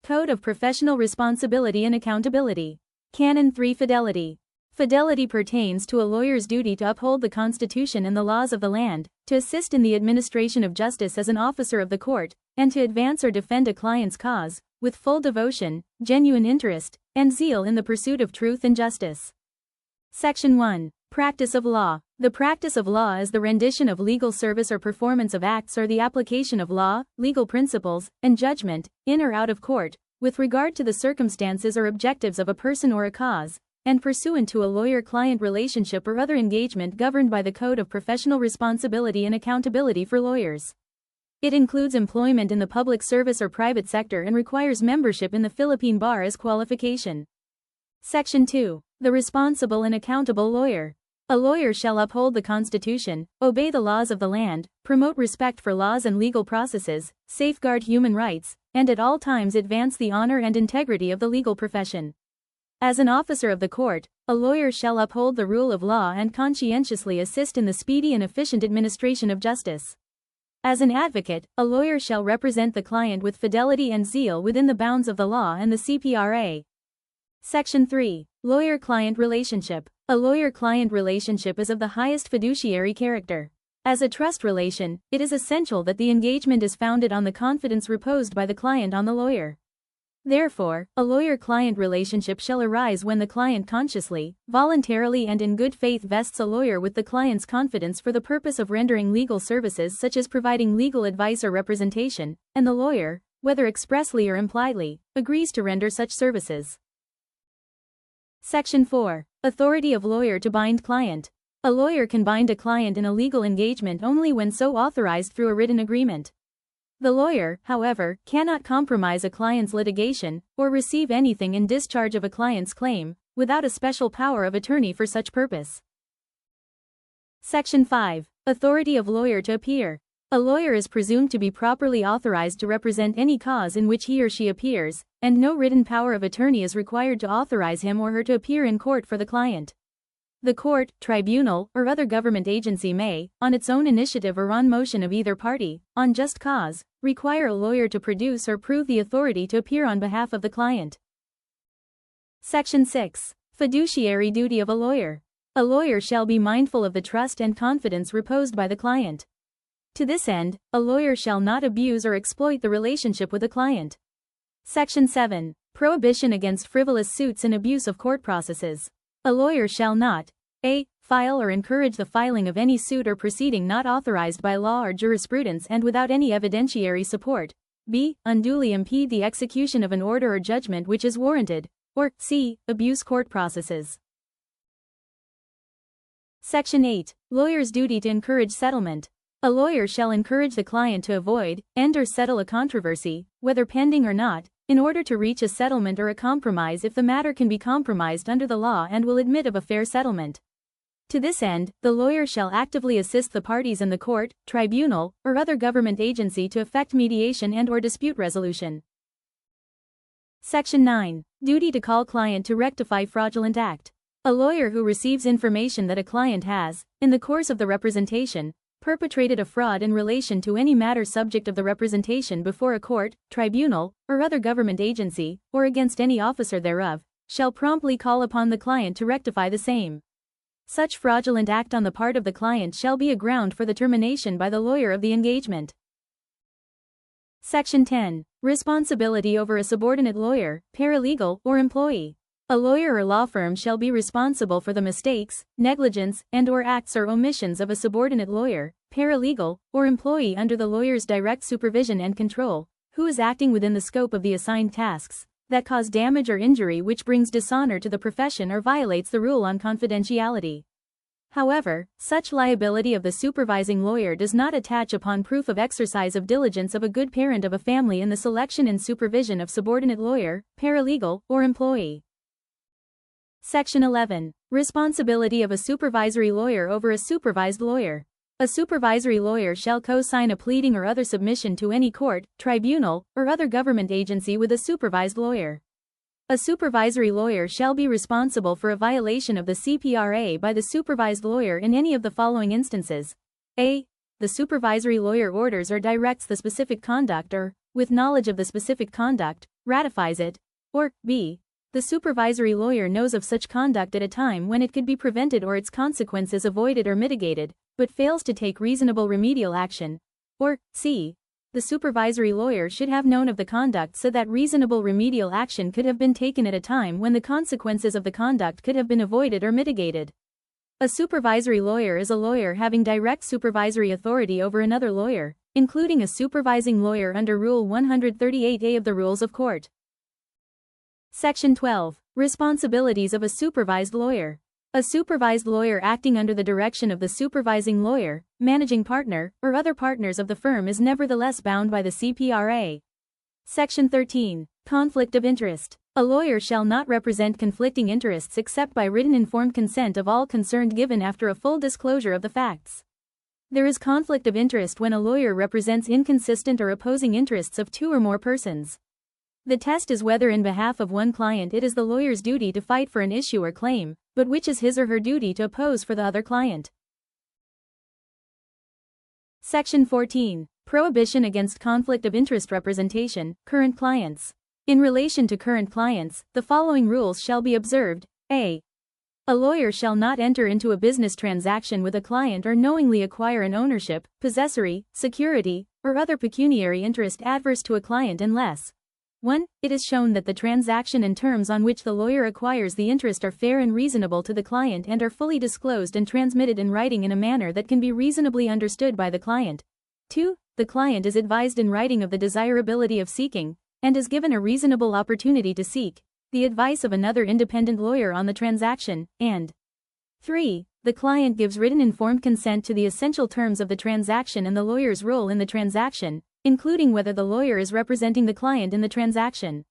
Code of Professional Responsibility and Accountability. Canon 3 Fidelity. Fidelity pertains to a lawyer's duty to uphold the Constitution and the laws of the land, to assist in the administration of justice as an officer of the court, and to advance or defend a client's cause, with full devotion, genuine interest, and zeal in the pursuit of truth and justice. Section 1. Practice of law. The practice of law is the rendition of legal service or performance of acts or the application of law, legal principles, and judgment, in or out of court, with regard to the circumstances or objectives of a person or a cause, and pursuant to a lawyer-client relationship or other engagement governed by the Code of Professional Responsibility and Accountability for lawyers. It includes employment in the public service or private sector and requires membership in the Philippine Bar as qualification. Section 2. The responsible and accountable lawyer. A lawyer shall uphold the Constitution, obey the laws of the land, promote respect for laws and legal processes, safeguard human rights, and at all times advance the honor and integrity of the legal profession. As an officer of the court, a lawyer shall uphold the rule of law and conscientiously assist in the speedy and efficient administration of justice. As an advocate, a lawyer shall represent the client with fidelity and zeal within the bounds of the law and the CPRA. Section 3. Lawyer-client relationship. A lawyer-client relationship is of the highest fiduciary character. As a trust relation, it is essential that the engagement is founded on the confidence reposed by the client on the lawyer. Therefore, a lawyer-client relationship shall arise when the client consciously, voluntarily and in good faith vests a lawyer with the client's confidence for the purpose of rendering legal services such as providing legal advice or representation, and the lawyer, whether expressly or impliedly, agrees to render such services. Section 4. Authority of lawyer to bind client. A lawyer can bind a client in a legal engagement only when so authorized through a written agreement. The lawyer, however, cannot compromise a client's litigation, or receive anything in discharge of a client's claim, without a special power of attorney for such purpose. Section 5. Authority of lawyer to appear. A lawyer is presumed to be properly authorized to represent any cause in which he or she appears, and no written power of attorney is required to authorize him or her to appear in court for the client. The court, tribunal, or other government agency may, on its own initiative or on motion of either party, on just cause, require a lawyer to produce or prove the authority to appear on behalf of the client. Section 6. Fiduciary duty of a lawyer. A lawyer shall be mindful of the trust and confidence reposed by the client. To this end, a lawyer shall not abuse or exploit the relationship with a client. Section 7. Prohibition against frivolous suits and abuse of court processes. A lawyer shall not a. File or encourage the filing of any suit or proceeding not authorized by law or jurisprudence and without any evidentiary support, b. Unduly impede the execution of an order or judgment which is warranted, or c. Abuse court processes. Section 8. Lawyer's duty to encourage settlement. A lawyer shall encourage the client to avoid, end or settle a controversy, whether pending or not, in order to reach a settlement or a compromise if the matter can be compromised under the law and will admit of a fair settlement. To this end, the lawyer shall actively assist the parties in the court, tribunal, or other government agency to effect mediation and/or dispute resolution. Section 9. Duty to call client to rectify fraudulent act. A lawyer who receives information that a client has, in the course of the representation, perpetrated a fraud in relation to any matter subject of the representation before a court, tribunal, or other government agency, or against any officer thereof, shall promptly call upon the client to rectify the same. Such fraudulent act on the part of the client shall be a ground for the termination by the lawyer of the engagement. Section 10. Responsibility over a subordinate lawyer, paralegal, or employee. A lawyer or law firm shall be responsible for the mistakes, negligence, and/or acts or omissions of a subordinate lawyer, paralegal, or employee under the lawyer's direct supervision and control, who is acting within the scope of the assigned tasks, that cause damage or injury which brings dishonor to the profession or violates the rule on confidentiality. However, such liability of the supervising lawyer does not attach upon proof of exercise of diligence of a good parent of a family in the selection and supervision of subordinate lawyer, paralegal, or employee. Section 11. Responsibility of a supervisory lawyer over a supervised lawyer. A supervisory lawyer shall co-sign a pleading or other submission to any court, tribunal, or other government agency with a supervised lawyer. A supervisory lawyer shall be responsible for a violation of the CPRA by the supervised lawyer in any of the following instances. A. The supervisory lawyer orders or directs the specific conduct or, with knowledge of the specific conduct, ratifies it, or b. the supervisory lawyer knows of such conduct at a time when it could be prevented or its consequences avoided or mitigated, but fails to take reasonable remedial action, or c. the supervisory lawyer should have known of the conduct so that reasonable remedial action could have been taken at a time when the consequences of the conduct could have been avoided or mitigated. A supervisory lawyer is a lawyer having direct supervisory authority over another lawyer, including a supervising lawyer under Rule 138A of the Rules of Court. Section 12. Responsibilities of a supervised lawyer. A supervised lawyer acting under the direction of the supervising lawyer, managing partner, or other partners of the firm is nevertheless bound by the CPRA. Section 13. Conflict of interest. A lawyer shall not represent conflicting interests except by written informed consent of all concerned given after a full disclosure of the facts. There is conflict of interest when a lawyer represents inconsistent or opposing interests of two or more persons. The test is whether in behalf of one client it is the lawyer's duty to fight for an issue or claim, but which is his or her duty to oppose for the other client. Section 14. Prohibition against conflict of interest representation, current clients. In relation to current clients, the following rules shall be observed. A. A lawyer shall not enter into a business transaction with a client or knowingly acquire an ownership, possessory, security, or other pecuniary interest adverse to a client unless 1. It is shown that the transaction and terms on which the lawyer acquires the interest are fair and reasonable to the client and are fully disclosed and transmitted in writing in a manner that can be reasonably understood by the client. 2. The client is advised in writing of the desirability of seeking, and is given a reasonable opportunity to seek, the advice of another independent lawyer on the transaction, and 3. The client gives written informed consent to the essential terms of the transaction and the lawyer's role in the transaction, including whether the lawyer is representing the client in the transaction.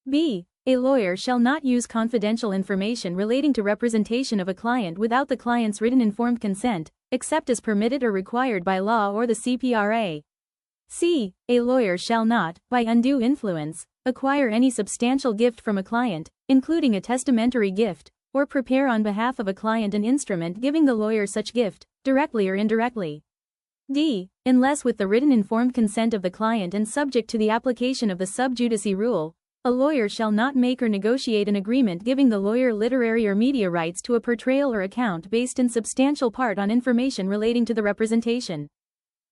B. A lawyer shall not use confidential information relating to representation of a client without the client's written informed consent, except as permitted or required by law or the CPRA. C. A lawyer shall not, by undue influence, acquire any substantial gift from a client, including a testamentary gift, or prepare on behalf of a client an instrument giving the lawyer such gift, directly or indirectly. D. Unless with the written informed consent of the client and subject to the application of the sub judice rule, a lawyer shall not make or negotiate an agreement giving the lawyer literary or media rights to a portrayal or account based in substantial part on information relating to the representation.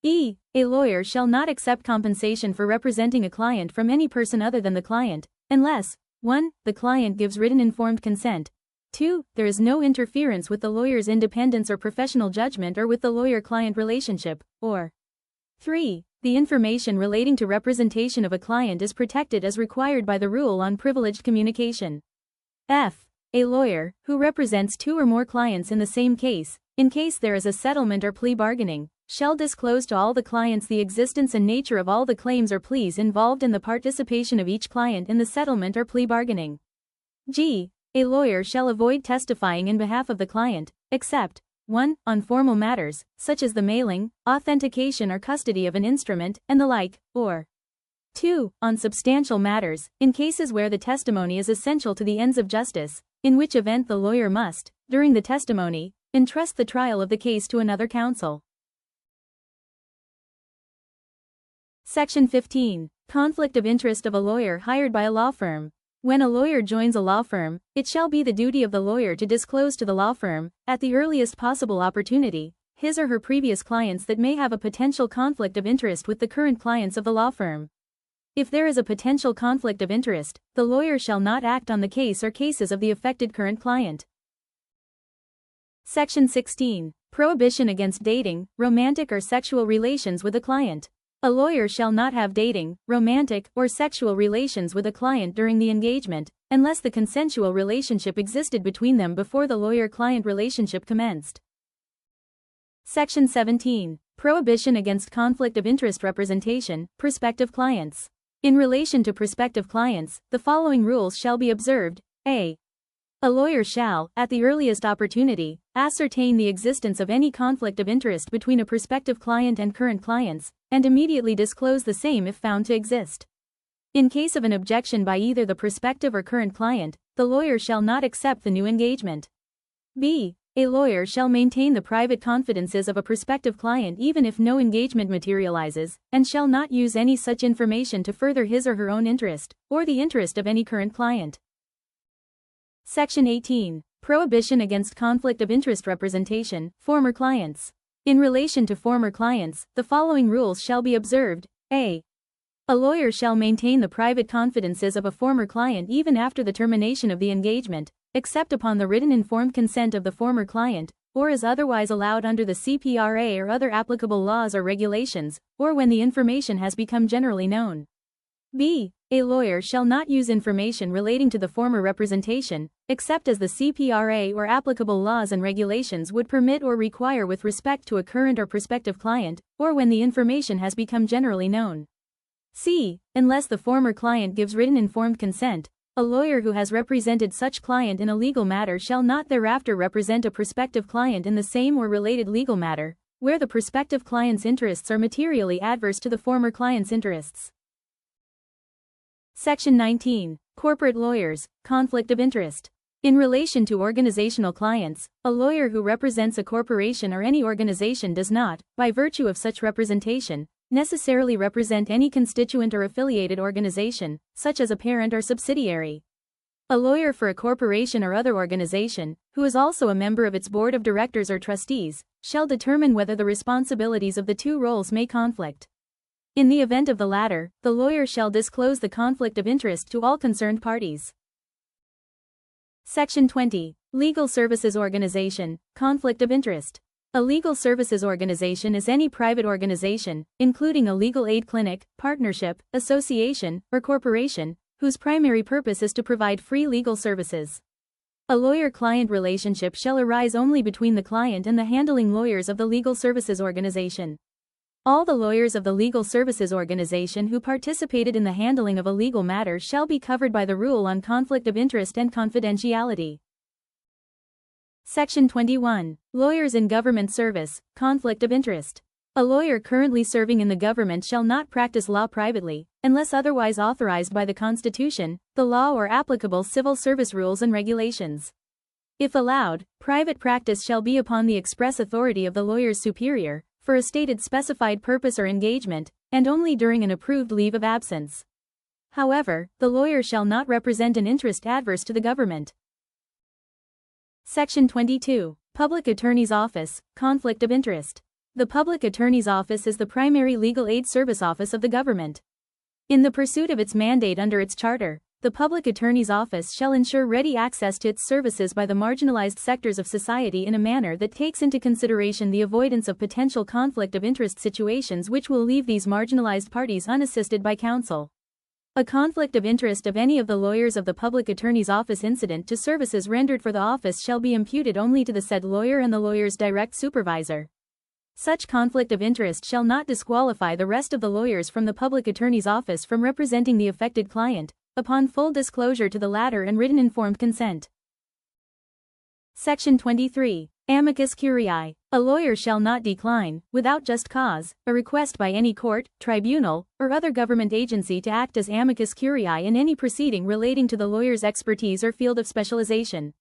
E. A lawyer shall not accept compensation for representing a client from any person other than the client, unless 1. The client gives written informed consent. 2. There is no interference with the lawyer's independence or professional judgment or with the lawyer-client relationship, or 3. The information relating to representation of a client is protected as required by the rule on privileged communication. F. A lawyer, who represents two or more clients in the same case, in case there is a settlement or plea bargaining, shall disclose to all the clients the existence and nature of all the claims or pleas involved in the participation of each client in the settlement or plea bargaining. G. A lawyer shall avoid testifying in behalf of the client, except 1. On formal matters, such as the mailing, authentication or custody of an instrument, and the like, or 2. On substantial matters, in cases where the testimony is essential to the ends of justice, in which event the lawyer must, during the testimony, entrust the trial of the case to another counsel. Section 15. Conflict of interest of a lawyer hired by a law firm. When a lawyer joins a law firm, it shall be the duty of the lawyer to disclose to the law firm, at the earliest possible opportunity, his or her previous clients that may have a potential conflict of interest with the current clients of the law firm. If there is a potential conflict of interest, the lawyer shall not act on the case or cases of the affected current client. Section 16. Prohibition against dating, romantic or sexual relations with a client. A lawyer shall not have dating, romantic, or sexual relations with a client during the engagement, unless the consensual relationship existed between them before the lawyer-client relationship commenced. Section 17. Prohibition against conflict of interest representation, prospective clients. In relation to prospective clients, the following rules shall be observed. A. A lawyer shall, at the earliest opportunity, ascertain the existence of any conflict of interest between a prospective client and current clients, and immediately disclose the same if found to exist. In case of an objection by either the prospective or current client, the lawyer shall not accept the new engagement. B. A lawyer shall maintain the private confidences of a prospective client even if no engagement materializes, and shall not use any such information to further his or her own interest, or the interest of any current client. Section 18. Prohibition against conflict of interest representation, former clients. In relation to former clients, the following rules shall be observed. A. A lawyer shall maintain the private confidences of a former client even after the termination of the engagement, except upon the written informed consent of the former client, or as otherwise allowed under the CPRA or other applicable laws or regulations, or when the information has become generally known. B. A lawyer shall not use information relating to the former representation, except as the CPRA or applicable laws and regulations would permit or require with respect to a current or prospective client, or when the information has become generally known. C. Unless the former client gives written informed consent, a lawyer who has represented such client in a legal matter shall not thereafter represent a prospective client in the same or related legal matter, where the prospective client's interests are materially adverse to the former client's interests. Section 19. Corporate lawyers, conflict of interest. In relation to organizational clients, a lawyer who represents a corporation or any organization does not, by virtue of such representation, necessarily represent any constituent or affiliated organization, such as a parent or subsidiary. A lawyer for a corporation or other organization, who is also a member of its board of directors or trustees, shall determine whether the responsibilities of the two roles may conflict. In the event of the latter, the lawyer shall disclose the conflict of interest to all concerned parties. Section 20. Legal Services Organization, conflict of interest. A legal services organization is any private organization, including a legal aid clinic, partnership, association, or corporation, whose primary purpose is to provide free legal services. A lawyer-client relationship shall arise only between the client and the handling lawyers of the legal services organization. All the lawyers of the legal services organization who participated in the handling of a legal matter shall be covered by the rule on conflict of interest and confidentiality. Section 21. Lawyers in government service, conflict of interest. A lawyer currently serving in the government shall not practice law privately, unless otherwise authorized by the Constitution, the law or applicable civil service rules and regulations. If allowed, private practice shall be upon the express authority of the lawyer's superior, for a stated specified purpose or engagement, and only during an approved leave of absence. However, the lawyer shall not represent an interest adverse to the government. Section 22. Public Attorney's Office, conflict of interest. The Public Attorney's Office is the primary legal aid service office of the government. In the pursuit of its mandate under its charter, the Public Attorney's Office shall ensure ready access to its services by the marginalized sectors of society in a manner that takes into consideration the avoidance of potential conflict of interest situations which will leave these marginalized parties unassisted by counsel. A conflict of interest of any of the lawyers of the Public Attorney's Office incident to services rendered for the office shall be imputed only to the said lawyer and the lawyer's direct supervisor. Such conflict of interest shall not disqualify the rest of the lawyers from the Public Attorney's Office from representing the affected client, upon full disclosure to the latter and written informed consent. Section 23. Amicus curiae. A lawyer shall not decline, without just cause, a request by any court, tribunal, or other government agency to act as amicus curiae in any proceeding relating to the lawyer's expertise or field of specialization.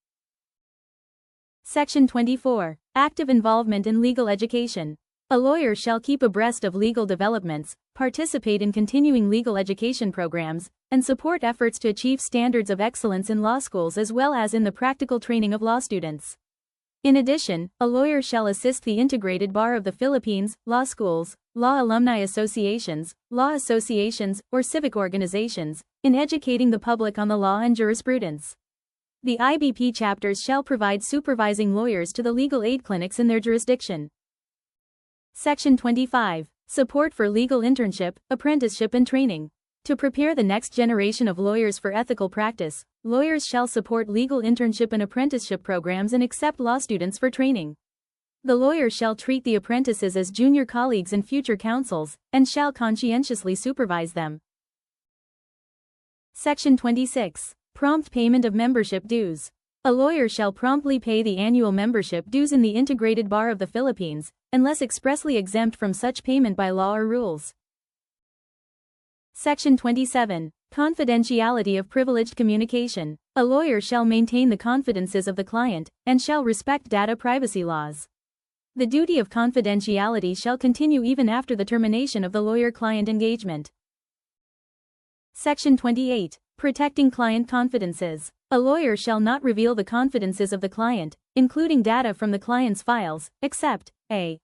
Section 24. Active involvement in legal education. A lawyer shall keep abreast of legal developments, participate in continuing legal education programs, and support efforts to achieve standards of excellence in law schools as well as in the practical training of law students. In addition, a lawyer shall assist the Integrated Bar of the Philippines, law schools, law alumni associations, or civic organizations, in educating the public on the law and jurisprudence. The IBP chapters shall provide supervising lawyers to the legal aid clinics in their jurisdiction. Section 25. Support for legal internship, apprenticeship and training. To prepare the next generation of lawyers for ethical practice, lawyers shall support legal internship and apprenticeship programs and accept law students for training. The lawyer shall treat the apprentices as junior colleagues and future counsels, and shall conscientiously supervise them. Section 26. Prompt payment of membership dues. A lawyer shall promptly pay the annual membership dues in the Integrated Bar of the Philippines, unless expressly exempt from such payment by law or rules. Section 27. Confidentiality of privileged communication. A lawyer shall maintain the confidences of the client, and shall respect data privacy laws. The duty of confidentiality shall continue even after the termination of the lawyer-client engagement. Section 28. Protecting client confidences. A lawyer shall not reveal the confidences of the client, including data from the client's files, except a.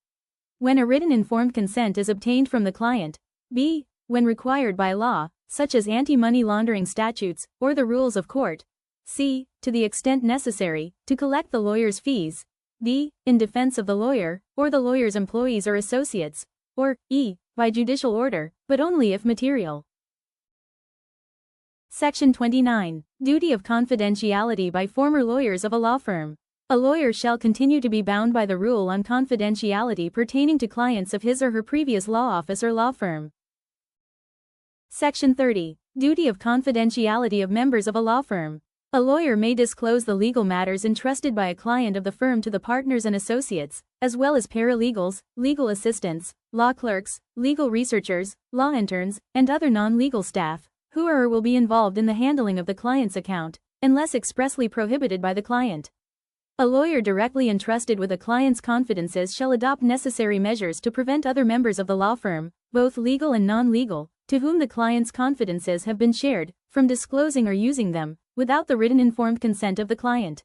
when a written informed consent is obtained from the client, b. when required by law, such as anti-money laundering statutes, or the rules of court, c. to the extent necessary, to collect the lawyer's fees, d. in defense of the lawyer, or the lawyer's employees or associates, or e. by judicial order, but only if material. Section 29. Duty of confidentiality by former lawyers of a law firm. A lawyer shall continue to be bound by the rule on confidentiality pertaining to clients of his or her previous law office or law firm. Section 30. Duty of confidentiality of members of a law firm. A lawyer may disclose the legal matters entrusted by a client of the firm to the partners and associates, as well as paralegals, legal assistants, law clerks, legal researchers, law interns, and other non-legal staff, who are or will be involved in the handling of the client's account, unless expressly prohibited by the client. A lawyer directly entrusted with a client's confidences shall adopt necessary measures to prevent other members of the law firm, both legal and non-legal, to whom the client's confidences have been shared, from disclosing or using them, without the written informed consent of the client.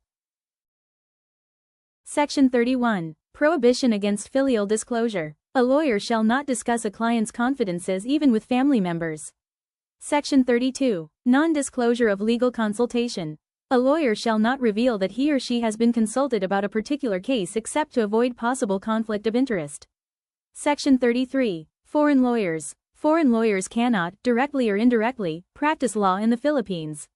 Section 31. Prohibition against filial disclosure. A lawyer shall not discuss a client's confidences even with family members. Section 32. Non-disclosure of legal consultation. A lawyer shall not reveal that he or she has been consulted about a particular case except to avoid possible conflict of interest. Section 33. Foreign lawyers. Foreign lawyers cannot, directly or indirectly, practice law in the Philippines.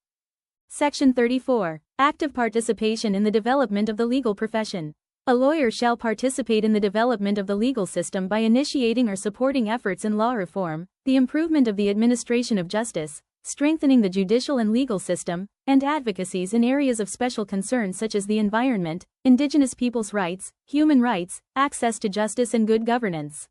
Section 34. Active participation in the development of the legal profession. A lawyer shall participate in the development of the legal system by initiating or supporting efforts in law reform, the improvement of the administration of justice, strengthening the judicial and legal system, and advocacies in areas of special concern such as the environment, indigenous peoples' rights, human rights, access to justice and good governance.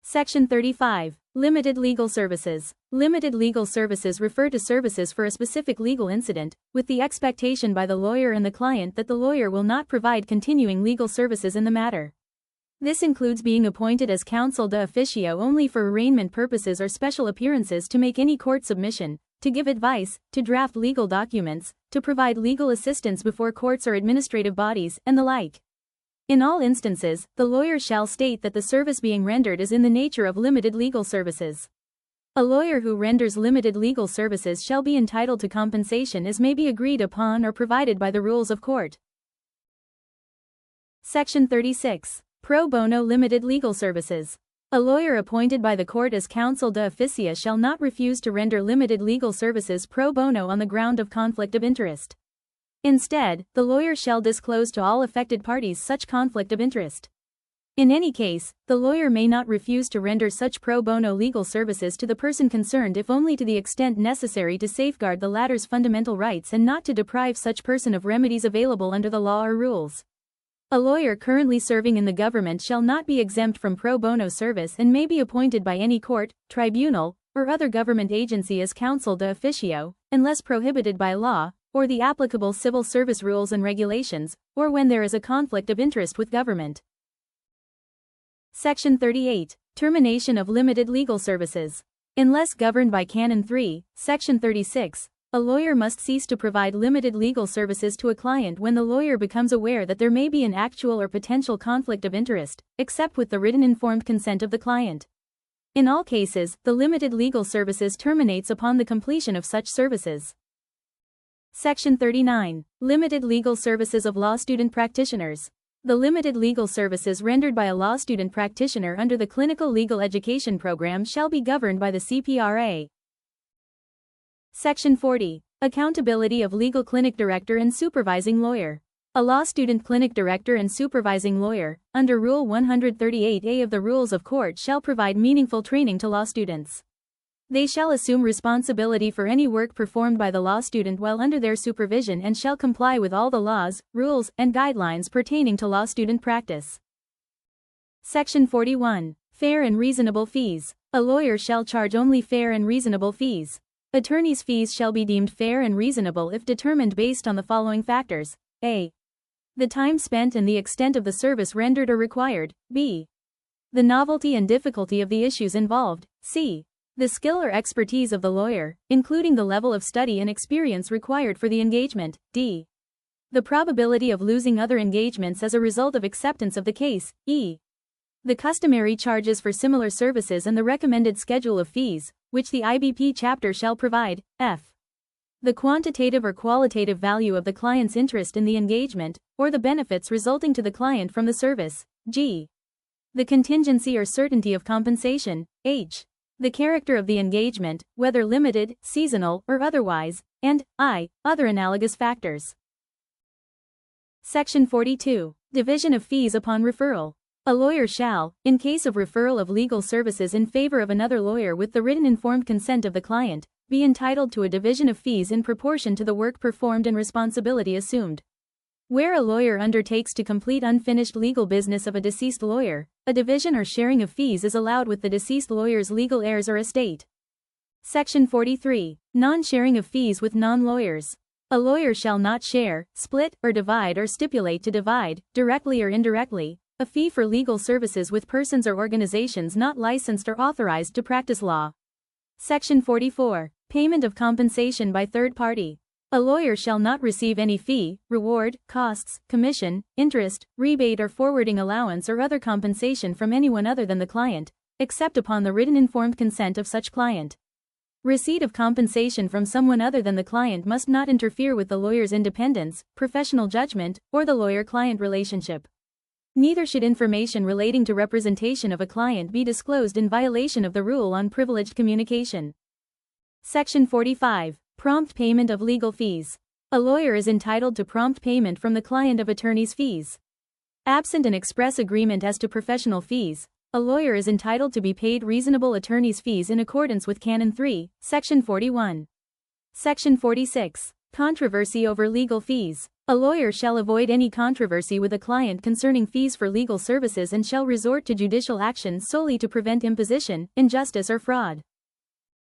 Section 35. Limited legal services. Limited legal services refer to services for a specific legal incident, with the expectation by the lawyer and the client that the lawyer will not provide continuing legal services in the matter. This includes being appointed as counsel de officio only for arraignment purposes or special appearances to make any court submission, to give advice, to draft legal documents, to provide legal assistance before courts or administrative bodies, and the like. In all instances, the lawyer shall state that the service being rendered is in the nature of limited legal services. A lawyer who renders limited legal services shall be entitled to compensation as may be agreed upon or provided by the rules of court. Section 36. Pro bono limited legal services. A lawyer appointed by the court as counsel de officio shall not refuse to render limited legal services pro bono on the ground of conflict of interest. Instead, the lawyer shall disclose to all affected parties such conflict of interest. In any case, the lawyer may not refuse to render such pro bono legal services to the person concerned if only to the extent necessary to safeguard the latter's fundamental rights and not to deprive such person of remedies available under the law or rules. A lawyer currently serving in the government shall not be exempt from pro bono service and may be appointed by any court, tribunal, or other government agency as counsel de officio, unless prohibited by law, or the applicable civil service rules and regulations, or when there is a conflict of interest with government. Section 38. Termination of limited legal services. Unless governed by Canon 3, Section 36, a lawyer must cease to provide limited legal services to a client when the lawyer becomes aware that there may be an actual or potential conflict of interest, except with the written informed consent of the client. In all cases, the limited legal services terminates upon the completion of such services. Section 39. Limited legal services of law student practitioners. The limited legal services rendered by a law student practitioner under the Clinical Legal Education Program shall be governed by the CPRA. Section 40. Accountability of legal clinic director and supervising lawyer. A law student clinic director and supervising lawyer, under Rule 138A of the Rules of Court, shall provide meaningful training to law students. They shall assume responsibility for any work performed by the law student while under their supervision and shall comply with all the laws, rules, and guidelines pertaining to law student practice. Section 41. Fair and reasonable fees. A lawyer shall charge only fair and reasonable fees. Attorney's fees shall be deemed fair and reasonable if determined based on the following factors: a. The time spent and the extent of the service rendered or required. b. The novelty and difficulty of the issues involved. c. The skill or expertise of the lawyer, including the level of study and experience required for the engagement. d. The probability of losing other engagements as a result of acceptance of the case. e. The customary charges for similar services and the recommended schedule of fees, which the IBP chapter shall provide. f. The quantitative or qualitative value of the client's interest in the engagement, or the benefits resulting to the client from the service. g. The contingency or certainty of compensation. h. The character of the engagement, whether limited, seasonal, or otherwise, and I. Other analogous factors. Section 42. Division of fees upon referral. A lawyer shall, in case of referral of legal services in favor of another lawyer with the written informed consent of the client, be entitled to a division of fees in proportion to the work performed and responsibility assumed. Where a lawyer undertakes to complete unfinished legal business of a deceased lawyer, a division or sharing of fees is allowed with the deceased lawyer's legal heirs or estate. Section 43. Non-sharing of fees with non-lawyers. A lawyer shall not share, split, or divide or stipulate to divide, directly or indirectly, a fee for legal services with persons or organizations not licensed or authorized to practice law. Section 44. Payment of compensation by third party. A lawyer shall not receive any fee, reward, costs, commission, interest, rebate or forwarding allowance or other compensation from anyone other than the client, except upon the written informed consent of such client. Receipt of compensation from someone other than the client must not interfere with the lawyer's independence, professional judgment, or the lawyer-client relationship. Neither should information relating to representation of a client be disclosed in violation of the rule on privileged communication. Section 45. Prompt payment of legal fees. A lawyer is entitled to prompt payment from the client of attorney's fees. Absent an express agreement as to professional fees, a lawyer is entitled to be paid reasonable attorney's fees in accordance with Canon 3, Section 41. Section 46. Controversy over legal fees. A lawyer shall avoid any controversy with a client concerning fees for legal services and shall resort to judicial action solely to prevent imposition, injustice or fraud.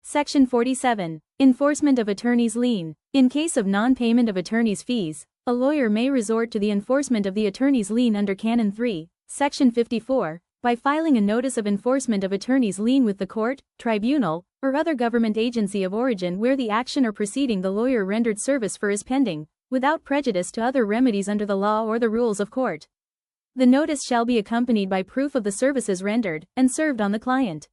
Section 47. Enforcement of attorney's lien. In case of non-payment of attorney's fees, a lawyer may resort to the enforcement of the attorney's lien under Canon 3, Section 54, by filing a notice of enforcement of attorney's lien with the court, tribunal, or other government agency of origin where the action or proceeding the lawyer rendered service for is pending, without prejudice to other remedies under the law or the rules of court. The notice shall be accompanied by proof of the services rendered, and served on the client.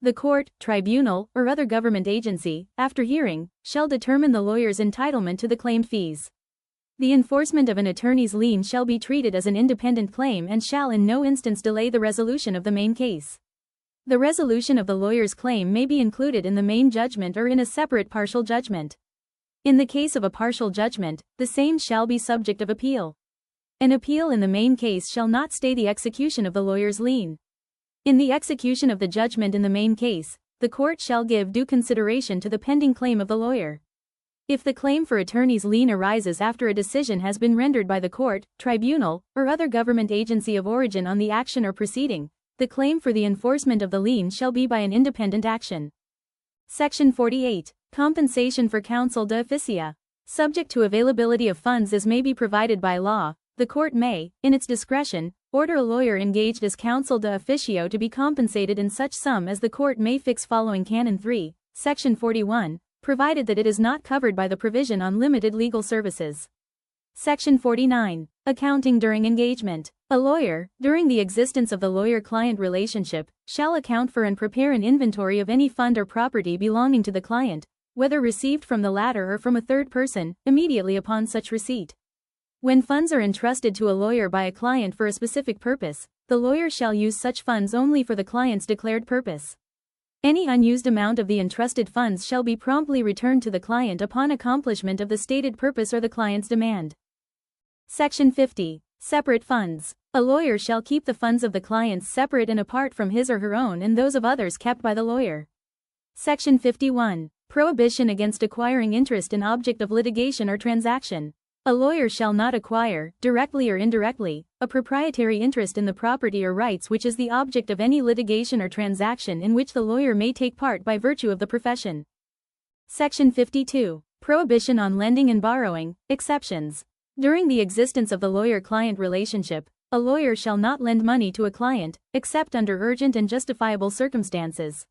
The court, tribunal, or other government agency, after hearing, shall determine the lawyer's entitlement to the claimed fees. The enforcement of an attorney's lien shall be treated as an independent claim and shall in no instance delay the resolution of the main case. The resolution of the lawyer's claim may be included in the main judgment or in a separate partial judgment. In the case of a partial judgment, the same shall be subject of appeal. An appeal in the main case shall not stay the execution of the lawyer's lien. In the execution of the judgment in the main case, the court shall give due consideration to the pending claim of the lawyer. If the claim for attorney's lien arises after a decision has been rendered by the court, tribunal, or other government agency of origin on the action or proceeding, the claim for the enforcement of the lien shall be by an independent action. Section 48. Compensation for counsel de officio. Subject to availability of funds as may be provided by law, the court may, in its discretion, order a lawyer engaged as counsel de officio to be compensated in such sum as the court may fix following Canon 3, Section 41, provided that it is not covered by the provision on limited legal services. Section 49. Accounting during engagement. A lawyer, during the existence of the lawyer-client relationship, shall account for and prepare an inventory of any fund or property belonging to the client, whether received from the latter or from a third person, immediately upon such receipt. When funds are entrusted to a lawyer by a client for a specific purpose, the lawyer shall use such funds only for the client's declared purpose. Any unused amount of the entrusted funds shall be promptly returned to the client upon accomplishment of the stated purpose or the client's demand. Section 50. Separate funds. A lawyer shall keep the funds of the clients separate and apart from his or her own and those of others kept by the lawyer. Section 51. Prohibition against acquiring interest in object of litigation or transaction. A lawyer shall not acquire, directly or indirectly, a proprietary interest in the property or rights which is the object of any litigation or transaction in which the lawyer may take part by virtue of the profession. Section 52. Prohibition on lending and borrowing, exceptions. During the existence of the lawyer-client relationship, a lawyer shall not lend money to a client, except under urgent and justifiable circumstances.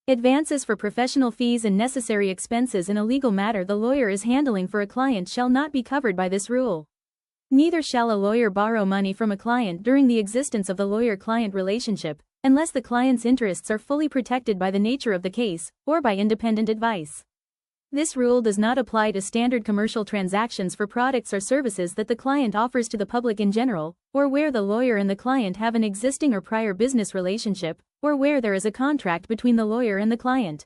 Advances for professional fees and necessary expenses in a legal matter the lawyer is handling for a client shall not be covered by this rule. Neither shall a lawyer borrow money from a client during the existence of the lawyer-client relationship, unless the client's interests are fully protected by the nature of the case, or by independent advice. This rule does not apply to standard commercial transactions for products or services that the client offers to the public in general, or where the lawyer and the client have an existing or prior business relationship, or where there is a contract between the lawyer and the client.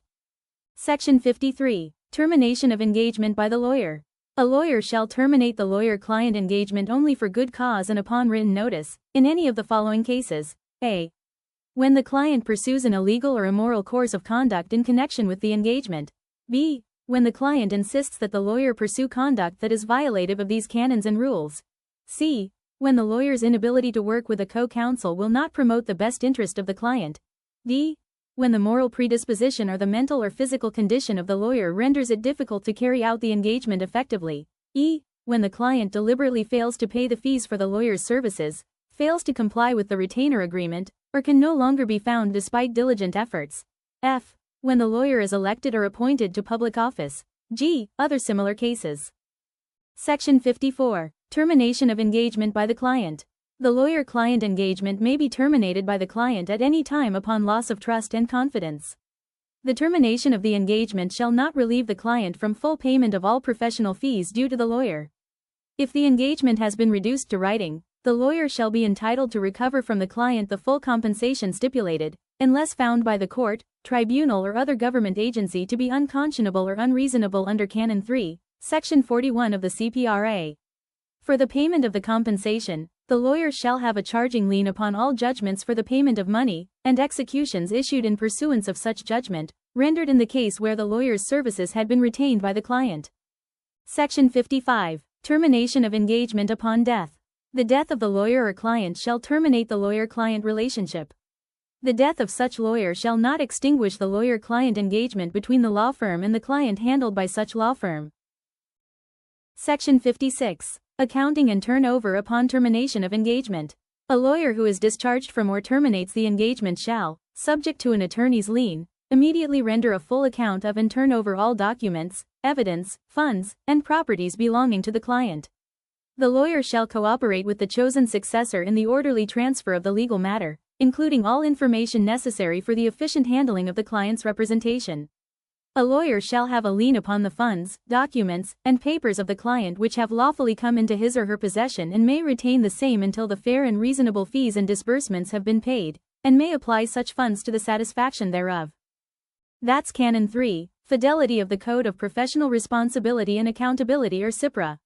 Section 53. Termination of engagement by the lawyer. A lawyer shall terminate the lawyer-client engagement only for good cause and upon written notice, in any of the following cases. A. When the client pursues an illegal or immoral course of conduct in connection with the engagement. B. When the client insists that the lawyer pursue conduct that is violative of these canons and rules. C. When the lawyer's inability to work with a co-counsel will not promote the best interest of the client. D. When the moral predisposition or the mental or physical condition of the lawyer renders it difficult to carry out the engagement effectively. E. When the client deliberately fails to pay the fees for the lawyer's services, fails to comply with the retainer agreement, or can no longer be found despite diligent efforts. F. When the lawyer is elected or appointed to public office. G. Other similar cases. Section 54. Termination of engagement by the client. The lawyer-client engagement may be terminated by the client at any time upon loss of trust and confidence. The termination of the engagement shall not relieve the client from full payment of all professional fees due to the lawyer. If the engagement has been reduced to writing, the lawyer shall be entitled to recover from the client the full compensation stipulated, unless found by the court, tribunal or other government agency to be unconscionable or unreasonable under Canon 3, Section 41 of the CPRA. For the payment of the compensation, the lawyer shall have a charging lien upon all judgments for the payment of money, and executions issued in pursuance of such judgment, rendered in the case where the lawyer's services had been retained by the client. Section 55. Termination of engagement upon death. The death of the lawyer or client shall terminate the lawyer-client relationship. The death of such lawyer shall not extinguish the lawyer-client engagement between the law firm and the client handled by such law firm. Section 56. Accounting and turnover upon termination of engagement. A lawyer who is discharged from or terminates the engagement shall, subject to an attorney's lien, immediately render a full account of and turn over all documents, evidence, funds, and properties belonging to the client. The lawyer shall cooperate with the chosen successor in the orderly transfer of the legal matter, including all information necessary for the efficient handling of the client's representation. A lawyer shall have a lien upon the funds, documents, and papers of the client which have lawfully come into his or her possession and may retain the same until the fair and reasonable fees and disbursements have been paid, and may apply such funds to the satisfaction thereof. That's Canon 3, Fidelity of the Code of Professional Responsibility and Accountability or CPRA.